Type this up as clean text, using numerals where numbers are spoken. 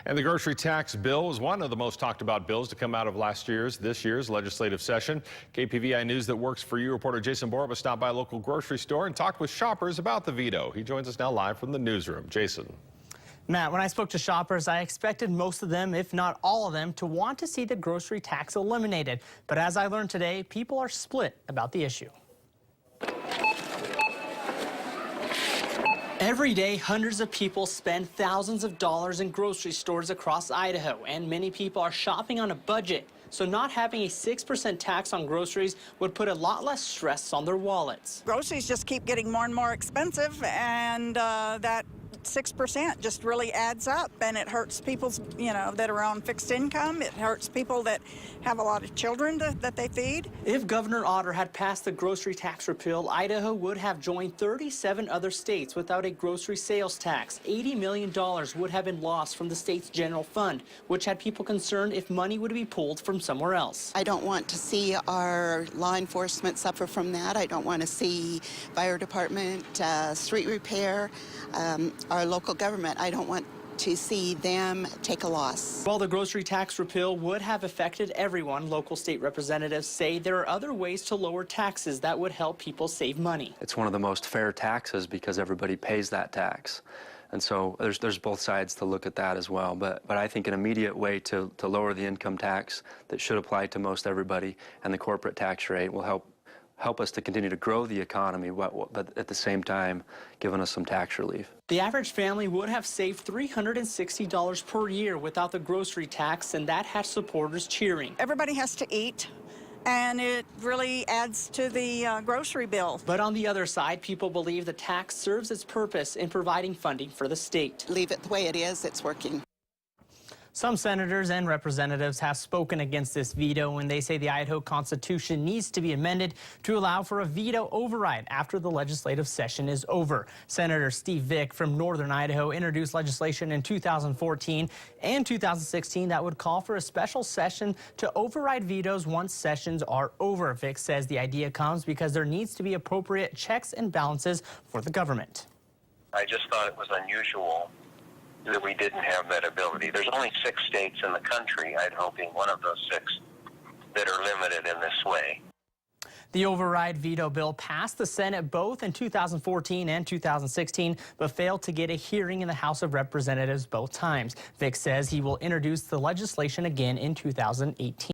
And the grocery tax bill was one of the most talked about bills to come out of this year's legislative session. KPVI News that works for you reporter Jason Borba stopped by a local grocery store and talked with shoppers about the veto. He joins us now live from the newsroom. Jason. Matt, when I spoke to shoppers, I expected most of them, if not all of them, to want to see the grocery tax eliminated. But as I learned today, people are split about the issue. Every day, hundreds of people spend thousands of dollars in grocery stores across Idaho, and many people are shopping on a budget. So not having a 6% tax on groceries would put a lot less stress on their wallets. Groceries just keep getting more and more expensive, and that 6% just really adds up, and it hurts people, that are on fixed income. It hurts people that have a lot of children that they feed. If Governor Otter had passed the grocery tax repeal, Idaho would have joined 37 other states without a grocery sales tax. $80 million would have been lost from the state's general fund, which had people concerned if money would be pulled from somewhere else. I don't want to see our law enforcement suffer from that. I don't want to see fire department, street repair, our local government. I don't want to see them take a loss. While the grocery tax repeal would have affected everyone, local state representatives say there are other ways to lower taxes that would help people save money. It's one of the most fair taxes because everybody pays that tax. And so there's both sides to look at that as well. But I think an immediate way to lower the income tax that should apply to most everybody and the corporate tax rate will help us to continue to grow the economy, but at the same time, giving us some tax relief. The average family would have saved $360 per year without the grocery tax, and that has supporters cheering. Everybody has to eat, and it really adds to the grocery bill. But on the other side, people believe the tax serves its purpose in providing funding for the state. Leave it the way it is. It's working. Some senators and representatives have spoken against this veto, and they say the Idaho Constitution needs to be amended to allow for a veto override after the legislative session is over. Senator Steve Vick from Northern Idaho introduced legislation in 2014 and 2016 that would call for a special session to override vetoes once sessions are over. Vick says the idea comes because there needs to be appropriate checks and balances for the government. I just thought it was unusual that we didn't have that ability. There's only 6 states in the country, Idaho being one of those 6, that are limited in this way. The override veto bill passed the Senate both in 2014 and 2016, but failed to get a hearing in the House of Representatives both times. Vick says he will introduce the legislation again in 2018.